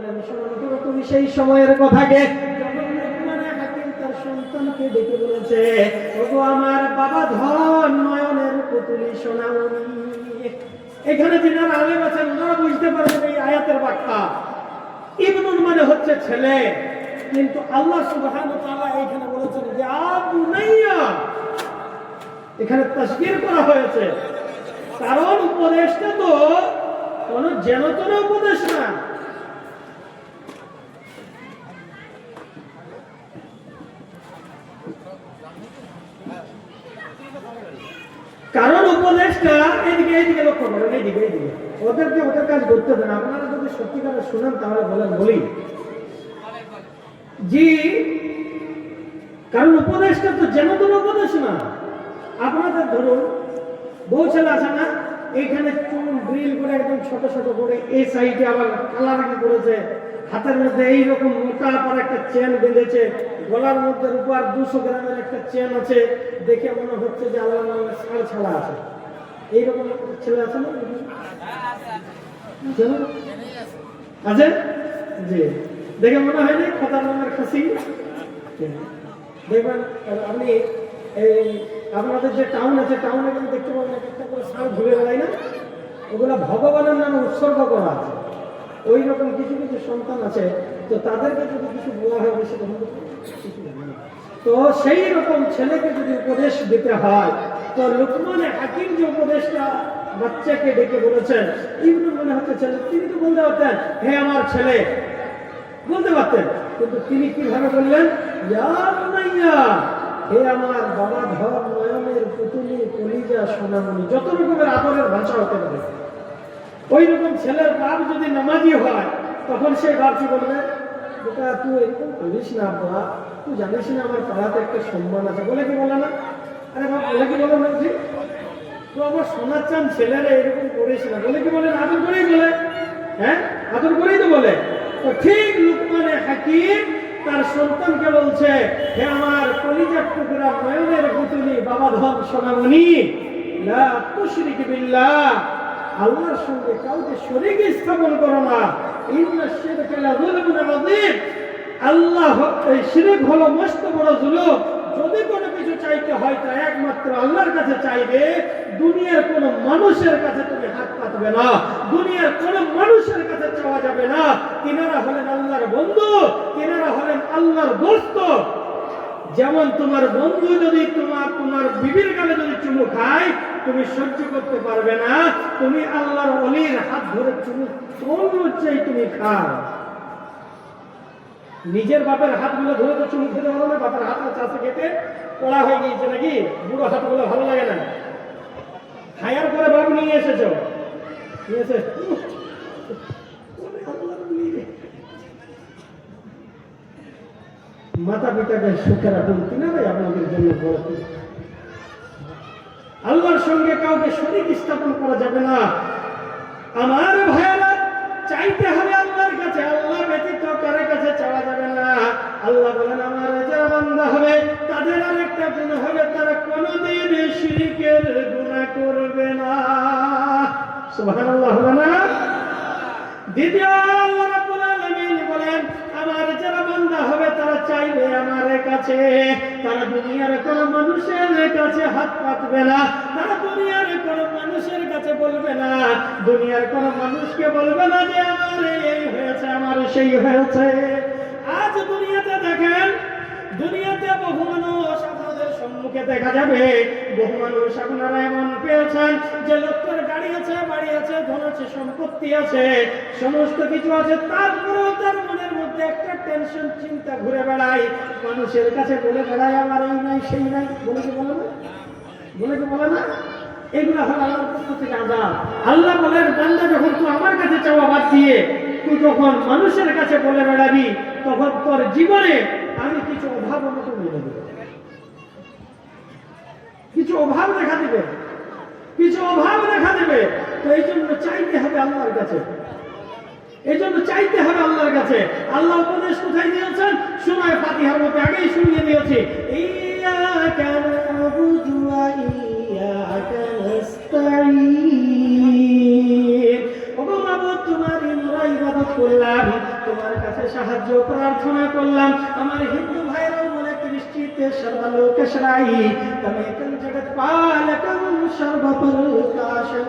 বললেন, শোনো তুমি সেই সময়ের কথাকে যখন লুকমান হাকিম তার সন্তানকে ডেকে বলেছে, ওগো আমার বাবা ধন নয়নের পুতুলি সোনামণি। এখানে যিনারা আলেম আছেন ওনারা বুঝতে পারবেন এই আয়াতের ব্যাখ্যা। ইবনুন মানে হচ্ছে ছেলে, কিন্তু আল্লাহ সুবহানাহু ওয়া তাআলা এখানে বলেছেন যে আবুনাইয়া, এখানে তাসগীর করা হয়েছে। কারণ উপদেশটা তো কোন যেনতেন উপদেশ না। কারণ উপদেশটা এইদিকে লক্ষ্য করেন, এইদিকে ওদেরকে ওদের কাজ করতে দেন। আপনারা যদি সত্যিকারে শুনেন তাহলে বলি জি, কারণ উপদেশটা তো যেনতেন উপদেশ না। আপনাদের ধরুন বউ ছেলে আছে না, এইখানে চুল ড্রিল করে একদম ছোট ছোট করে, এই সাইডে আবার কালারিং করেছে, হাতের মধ্যে এইরকম মোটা পর একটা চেন বেঁধেছে, গলার মধ্যে রূপার 200 গ্রামের একটা চেন আছে, দেখে মনে হচ্ছে যে আল্লাহ নামে ছাড় ছাড়া আছে। এইরকম ছেলে আছে না? আছে জি, দেখে মনে হয় না খোদার নামের খাসি। দেখবেন আপনি এই আপনাদের যে টাউন আছে, টাউনে কিন্তু দেখতে পাবেন একটা করে ষাঁড় ঘুরে বেড়ায় না, ওগুলো ভগবানের নামে উৎসর্গ করা আছে। ওই রকম কিছু কিছু সন্তান আছে, তো তাদেরকে যদি কিছু বলা হয় বেশি তো সেই রকম ছেলেকে যদি উপদেশ দিতে হয়, তো লুকমান হাকিম যে উপদেশটা বাচ্চাকে ডেকে বলেছেন, ইবনুন মনে হচ্ছে ছেলে, তিনি তো বলতে পারতেন হে আমার ছেলে, বলতে পারতেন, কিন্তু তিনি কিভাবে বললেন, ইয়া বুনাইয়া, হে আমার বাবা ধর নয়নের পুতুলি কলিজা সোনামণি। যত রকমের আদরের ভাষা হতে পারে, ওই রকম ছেলের বাপ যদি নামাজি হয়, তখন সেই বাপ কি বলবে, বেটা তুই এরকম করিস না, বাবা তুই জানিস না আমার পাড়াতে একটা সম্মান আছে, বলে কি বলে না? আরে বাপ বলে কি বলে না, তো আমার সোনার চান ছেলেরা এরকম করিস না, বলে কি বলেন? আদর করেই বলে, হ্যাঁ আদর করেই তো বলে। তো ঠিক লুকমান হাকিম তার সন্তানকে বলছে, হে আমার কলিজার টুকরা নয়নের পুতুলি বাবা ধন সোনামণি, লা তুশরিক বিল্লাহ, আল্লাহর সঙ্গে কাউকে শরীক স্থাপন করো না। ইন্না শিরকা লাযুলমুন আযীম, আল্লাহ এই শিরক হলো মস্ত বড় জুলুম। যদি কোনো কিছু চাইতে হয় তা একমাত্র আল্লাহর কাছে চাইবে, দুনিয়ার কোন মানুষের কাছে তুমি হাত পাতবে না, দুনিয়ার কোন মানুষের কাছে চাওয়া যাবে না। তিনারা হলেন আল্লাহর বন্ধু, তিনারা হলেন আল্লাহর দোস্ত। যেমন তোমার বন্ধু যদি তোমার বিবির গালে যদি চুমু খায়, তুমি সহ্য করতে পারবে না, তুমি আল্লাহর ওলির হাত ধরে চুমু চাই তুমি খাও। নিজের বাপের হাতগুলো ধরে তো চুমু খেতে পারো না, বাপের হাতটা চাষে খেতে কড়া হয়ে গিয়েছে নাকি, বুড়ো হাতগুলো ভালো লাগে না। খায়ার পরে বাপ নিয়ে এসেছ, নিয়ে এসে মাতা পিতাকে সুখে রাখুন, তিনারাই আপনাদের জন্য বড়। আল্লাহর সঙ্গে কাউকে শরীক স্থাপন করা যাবে না। আমার ভাইয়েরা, চাইতে হবে আল্লাহর কাছে, আল্লাহ ব্যতীত কারো কাছে চাওয়া যাবে না। আল্লাহ বলেন আমার যারা বান্দা হবে তাদের আরেকটা গুণ হবে, তারা কোনোদিন শিরকের গুনাহ করবে না। সুবহানাল্লাহ হবে না? দ্বিতীয় আল্লাহ রাব্বুল আলামিন বলেন আমার যারা বান্দা হবে তারা চাইবে আমার কাছে, তারা দুনিয়ার কোন মানুষের কাছে হাত পাতবে না, তারা দুনিয়ার কোন মানুষের কাছে বলবে না, দুনিয়ার কোন মানুষকে বলবে না যে আমার এই হয়েছে আমার সেই হয়েছে। আজ দুনিয়াতে দেখেন, দুনিয়াতে বহু মানুষ আপনাদের সম্মুখে দেখা যাবে, বহু মানুষ আপনারা এমন পেয়েছেন যে লোকের গাড়ি আছে, বাড়ি আছে, ধন আছে, সম্পত্তি আছে, সমস্ত কিছু আছে, তারপরেও তার মনের মধ্যে একটা টেনশন চিন্তা ঘুরে বেড়ায়, মানুষের কাছে বলে বেড়ায় আমার এই নাই সেই নাই, বলে কি বলে না, বলে কি বলে না? এগুলো হলো আল্লাহর পক্ষ থেকে আযাব। আল্লাহ বলেন বান্দা যখন তুই আমার কাছে চাওয়া বাদ দিয়ে তুই যখন মানুষের কাছে বলে বেড়াবি, তখন তোর জীবনে আমি কিছু অভাব মতো মেনে দেব, কিছু অভাব দেখা দেবে, কিছু অভাব দেখা দেবে। তো এই জন্য চাইতে হবে আল্লাহর কাছে, এই জন্য চাইতে হবে আল্লাহর কাছে। আল্লাহ উপদেশ কোথায় দিয়েছেন? সূরা ফাতিহার মধ্যে আগেই শুনিয়ে দিয়েছি, ইয়াকা না'বুদু ওয়া ইয়াকা নাস্তাঈন। ওগো মাবুদ, তোমারই আমরা ইবাদত করলাম, তোমার কাছে সাহায্য প্রার্থনা করলাম। আমার হিন্দু ভাইরাও বলে কৃষ্টিতে সর্বলোকেশ্বরাই তমেকং জগৎপালকং সর্বপ্রকাশং।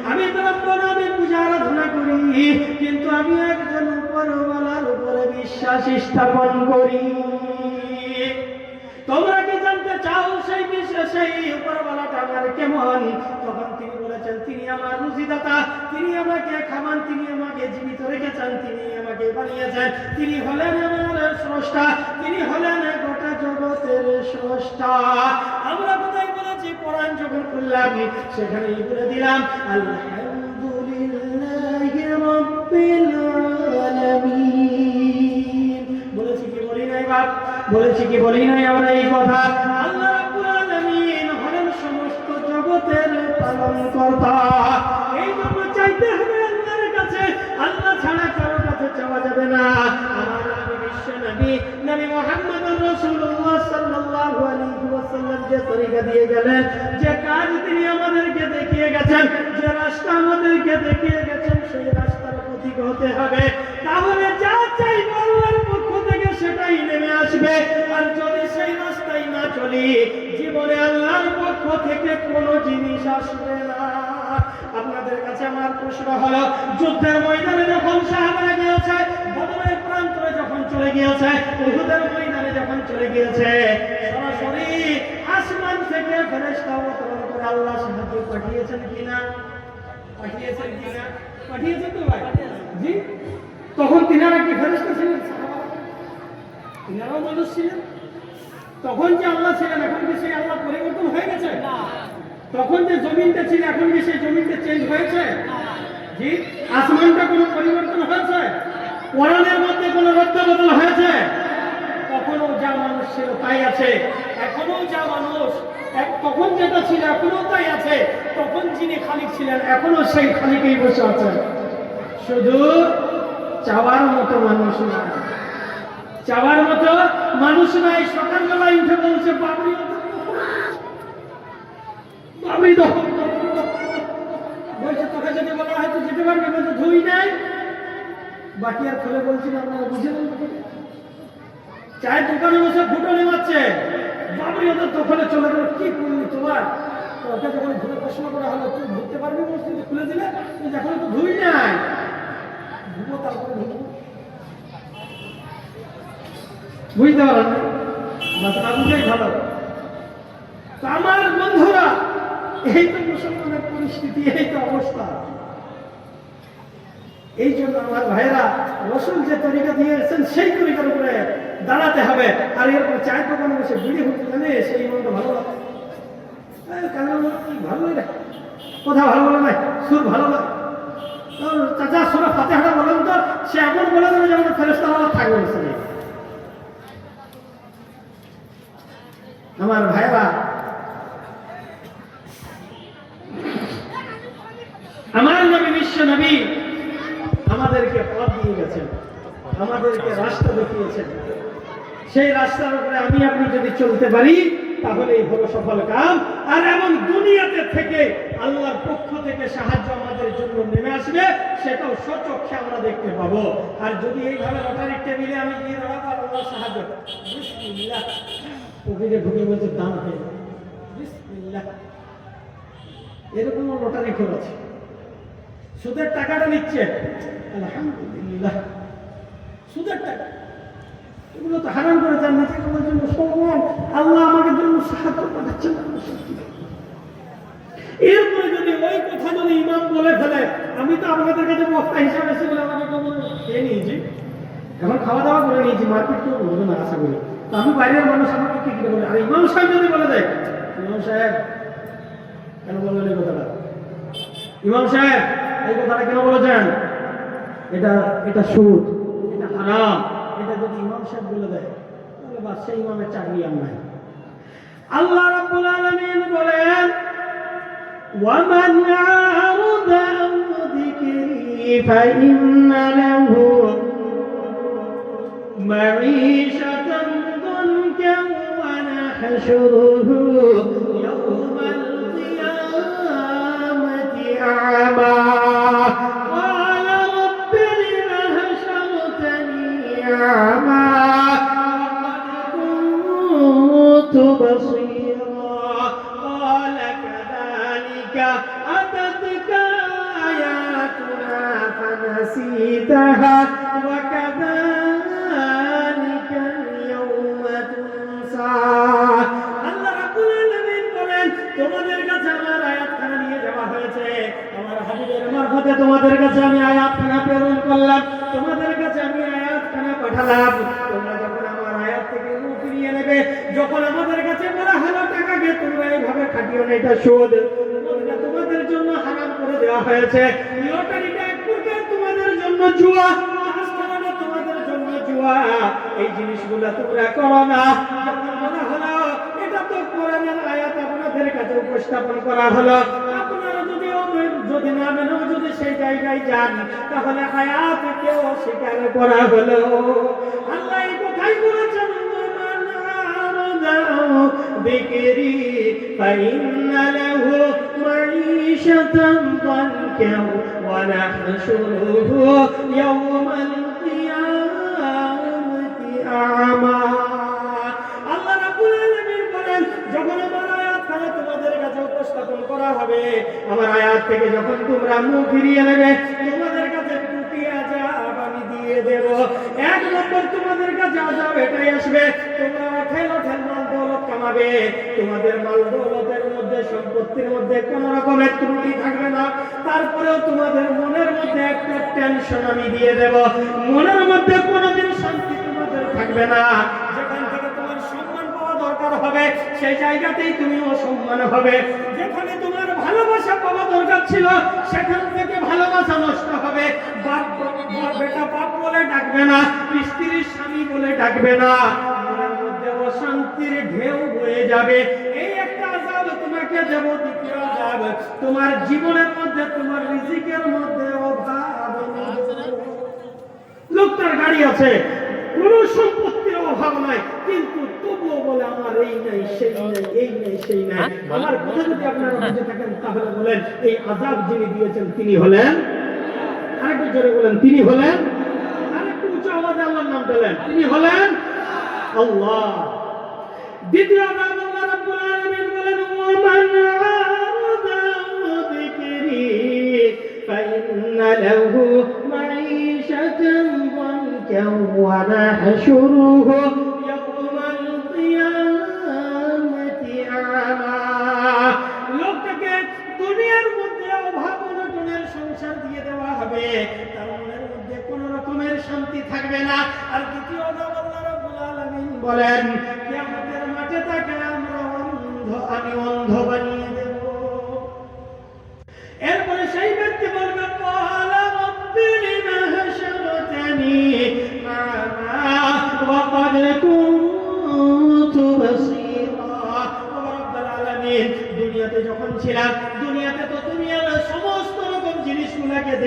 আমি আমি পূজা আরাধনা করি, কিন্তু আমি একজন উপরওয়ালার উপরে বিশ্বাস স্থাপন করি। তোমরা কি জানতে চাও সেই বিশ্বাস সেই উপরওয়ালাটা আমার কেমন? তখন তিনি বলেছেন, তিনি আমার রুজিদাতা, তিনি আমাকে খামান, তিনি আমাকে জীবিত রেখেছেন, তিনি আমাকে বানিয়েছেন, তিনি হলেন আমার স্রষ্টা, তিনি হলেন গোটা জগতের স্রষ্টা। আমরা কোথায় বলেছি? কোরআন যখন খুললাম সেখানেই বলে দিলাম আলহামদুলিল্লাহি রাব্বিল আলামিন। বলেছি কি বলি নাই বাপ? বলেছি কি বলি নাই আমরা এই কথা? আল্লাহ রাব্বুল আলামিন হলেন সমস্ত জগতের পালনকর্তা। এই জন্য চাইতে হবে আল্লাহর কাছে, আল্লাহ ছাড়া কারো কাছে চাওয়া যাবে না। আমার নবী বিশ্ব নবী নবী মুহাম্মদুর রাসূলুল্লাহ সাল্লাল্লাহু আলাইহি ওয়াসাল্লাম যে তরিকা দিয়ে গেলেন, যে কাজ তিনি আমাদেরকে দেখিয়ে গেছেন, যে রাস্তা আমাদেরকে দেখিয়ে গেছেন, সেই রাস্তার পথিক হতে হবে। তাহলে যা চাইবো আল্লাহর পক্ষ থেকে সেটাই নেমে আসবে। আর যদি সেই রাস্তায় না চলি, জীবনে আল্লাহর পক্ষ থেকে কোনো জিনিস আসবে না। আপনাদের কাছে আমার প্রশ্ন হলো, যুদ্ধের ময়দানে যখন সাহাবারা গিয়েছে, বদরের প্রান্তরে যখন চলে গিয়েছে, উহুদের ময়দানে যখন চলে গিয়েছে, সরাসরি আসমান থেকে ফেরেশতা অবতরণ করে আল্লাহ সাহায্য পাঠিয়েছেন কিনা? পাঠিয়েছেন কিনা? পাঠিয়েছেন তো ভাই? জি। তখন তিনারা কি ফেরেশতা ছিলেন? তিনারাও মানুষ ছিলেন। তখন যে আল্লাহ ছিলেন, এখন কি সেই আল্লাহ পরিবর্তন হয়ে গেছে? তখন যে জমিনটা ছিল, এখন কি সেই জমিনটা চেঞ্জ হয়েছে? জি। আসমানটা কোনো পরিবর্তন হয়েছে? কোরআনের মধ্যে কোনো রদবদল হয়েছে? তখনও যা মানুষ ছিল তাই আছে, এখনো যা মানুষ, তখন যেটা ছিল এখনো তাই আছে। তখন যিনি খালিক ছিলেন এখনো সেই খালিকেই বসে আছেন। শুধু চাওয়ার মতো মানুষ নাই, চাওয়ার মতো মানুষ নাই। সকালবেলায় উঠে বলছে বাবরি বাবরি দখল বলছে, তোকে যদি বলা হয় তো যেতে পারবে? বলছে ধুই নাই। বাকি আর খুলে বলছি না, আপনারা বুঝলেন? চায়ের দোকানে বসে ফুটো নেমাচ্ছে, বাবরি ওদের দখলে চলে গেল। কি করলি তোমার? ওকে যখন ঘুরে প্রশ্ন করা হলো, তুই ধরতে পারবি? মসজিদ খুলে দিলে এখন তো ধুই নাই, ধুবো তারপরে ধুবো। বুঝতে পারেন? বুঝেই ভালো। আমার বন্ধুরা, এই তো মুসলমানের পরিস্থিতি, এই তো অবস্থা। এই জন্য আমার ভাইরা, রসুল যে তরিকা দিয়েছেন সেই তরিকার উপরে দাঁড়াতে হবে। আর এরপর চায়ের দোকানে বসে বিড়ি হতে জানে সেই মনটা ভালো লাগে, ভালো লাগে, কথা ভালো বলে নাই, সুর ভালো লাগে। চাচা সুরা ফাতিহাটা বলেন তো, সে এমন বলে দেবে যেমন ফেরেশতা থাকবে। আমার ভাইরা, আমার নবী বিশ্ব নবী আমাদেরকে পথ দিয়ে গেছেন, আমাদেরকে রাস্তা দেখিয়েছেন। সেই রাস্তার উপরে আমি আপনি যদি চলতে পারি তাহলেই হলো সফল কাম। আর এমন দুনিয়াতে থেকে আল্লাহর পক্ষ থেকে সাহায্য আমাদের জন্য নেমে আসবে, সেটাও স্বচক্ষে আমরা দেখতে পাবো। আর যদি এইভাবে লটারির টেবিলে আমি গিয়ে দাঁড়াবো আর আল্লাহর সাহায্য, বিসমিল্লাহ, পকেটে ঢুকে বলছে দাম হয়ে যাবে, বিসমিল্লাহ, এরকম লটারি খরচ, সুদের টাকাটা নিচ্ছে, আলহামদুলিল্লাহ, সুদের টাকা, এগুলো তো হারাম করে যান না। আমার জন্য সম্মান, আল্লাহ আমাকে জন্য সাহায্য পাঠাচ্ছেন। এরপরে যদি ওই কথা যদি ইমাম বলে ফেলে, আমি তো আপনাদের কাছে বক্তা হিসাবে এসে বলে আমাকে খেয়ে নিয়েছি, এখন খাওয়া দাওয়া করে নিয়েছি, মারপিট কেউ বলবে না আশা করি। তো আমি বাইরের মানুষ আমাকে কি করে বলে? আর ইমাম সাহেব যদি বলে দেয়, ইমাম সাহেব কেন বললেন এই কথাটা? ইমাম সাহেব এই কথাটা কেন বলেছেন? এটা সুদ, এটা হারাম, এটা যদি ইমাম সাহেব বলে দেয় তাহলে বাস সেই ইমামের চাকরি আর নাই। আল্লাহ রাব্বুল আলামিন বলেন, ওয়ামান আ'রাদা আন যিকরি ফাইন্না লাহু মাঈশাতান দানকা ওয়া নাহশুরুহু ইয়াওমাল কিয়ামাতি আ'মা। قال رب لم حشرتني نسيتها وكذلك اليوم تنسى আল্লাহ রাব্বুল আলামিন বলেন তোমাদের কাছে আমার আয়াতখানা নিয়ে যাওয়া হয়েছে আমার হাবিবের মারফতে তোমাদের কাছে আমি আয়াতখানা প্রেরণ করলাম তোমাদের কাছে আমি আয়াতখানা পাঠালাম তোমরা যখন আমার আয়াত থেকে মুখ ফিরিয়ে নেবে যখন আমাদের কাছে বলা হলো টাকাকে তোমরা এইভাবে খাটিও না এটা সুদ এটা তোমাদের জন্য হারাম করে দেওয়া হয়েছে লটারিটা এক প্রকার তোমাদের জন্য জুয়া আজকাল তোমাদের জন্য জুয়া এই জিনিসগুলো তোমরা করো না যখন বলা হলো এটা তো কোরআনের আয়াত আপনাদের কাছে উপস্থাপন করা হলো আপনারা যদি না মেনেও যদি সেই জায়গায় যান তাহলে আয়াতকেও স্বীকার করা হলো আল্লাহ এই কথাই বলেছেন বিকরি ফাইন্না লাহু মাঈশাতান দানকা ওয়া নাহশুরুহু ইয়াওমাল কিয়ামাতি আ'মা আল্লাহ রাব্বুল আলামিন বলেন যখন আমার আয়াতখানা তোমাদের কাছে উপস্থাপন করা হবে আমার আয়াত থেকে যখন তোমরা মুখ ফিরিয়ে নেবে তোমাদের কাছে দুটি আযাব আমি দিয়ে দেব এক নম্বর তোমাদের কাছে আযাব এটাই আসবে তোমরা ঠেলো মাল দৌলত কামাবে তোমাদের মাল দৌলতের মধ্যে সম্পত্তির মধ্যে কোনো রকমের ত্রুটি থাকবে না তারপরেও তোমাদের মনের মধ্যে একটা টেনশন আমি দিয়ে দেব মনের মধ্যে কোনোদিন শান্তি তোমাদের থাকবে না যেখান থেকে তোমার সম্মান পাওয়া দরকার হবে সেই জায়গাতেই তুমি অসম্মান হবে যেখানে তোমার ভালোবাসা পাওয়া দরকার ছিল সেখান থেকে ভালোবাসা নষ্ট হবে বাপ বেটা বাপ বলে ডাকবে না স্ত্রীর স্বামী বলে ডাকবে না মনের মধ্যে অশান্তির ঢেউ বয়ে যাবে এই একটা আযাব তোমাকে দেব দ্বিতীয় আযাব তোমার জীবনের মধ্যে তোমার রিজিকের মধ্যে অভাব লোকটার গাড়ি আছে কোনো সম্পত্তির অভাব নাই কিন্তু তবুও বলে আমার এই নাই সেই নাই এই নাই সেই নাই আমার কথা যদি আপনারা বুঝে থাকেন তাহলে বলেন এই আযাব যিনি দিয়েছেন তিনি হলেন আরেকটু জোরে বলেন তিনি হলেন আরেকটু উচ্চ আওয়াজে আল্লাহর নাম বলেন তিনি হলেন আল্লাহ দ্বিতীয় আযাব আল্লাহ রাব্বুল আলামিন বলেন ওয়ামান আ'রাদা যিকরি ফাইন্না লাহু মাঈশাতান দানকা ওয়া নাহশুরুহু ইয়াওমাল কিয়ামাতি আ'মা লোকটাকে দুনিয়ার মধ্যে অভাব অনটনের সংসার দিয়ে দেওয়া হবে তার মনের মধ্যে কোনো রকমের শান্তি থাকবে না আর দ্বিতীয় আযাব আল্লাহ রাব্বুল আলামিন বলেন কিয়ামতের মাঠে তাকে আমি অন্ধ বানিয়ে দেব এরপরে সেই ব্যক্তি বলবে ক্বালা রাব্বি লিমা হাশারতানি আ'মা ওয়া ক্বাদ কুনতু বাসীরা ও রাব্বুল আলামিন দুনিয়াতে যখন ছিলাম দুনিয়াতে তো দুনিয়ার সমস্ত রকম জিনিসগুলোকে দেখে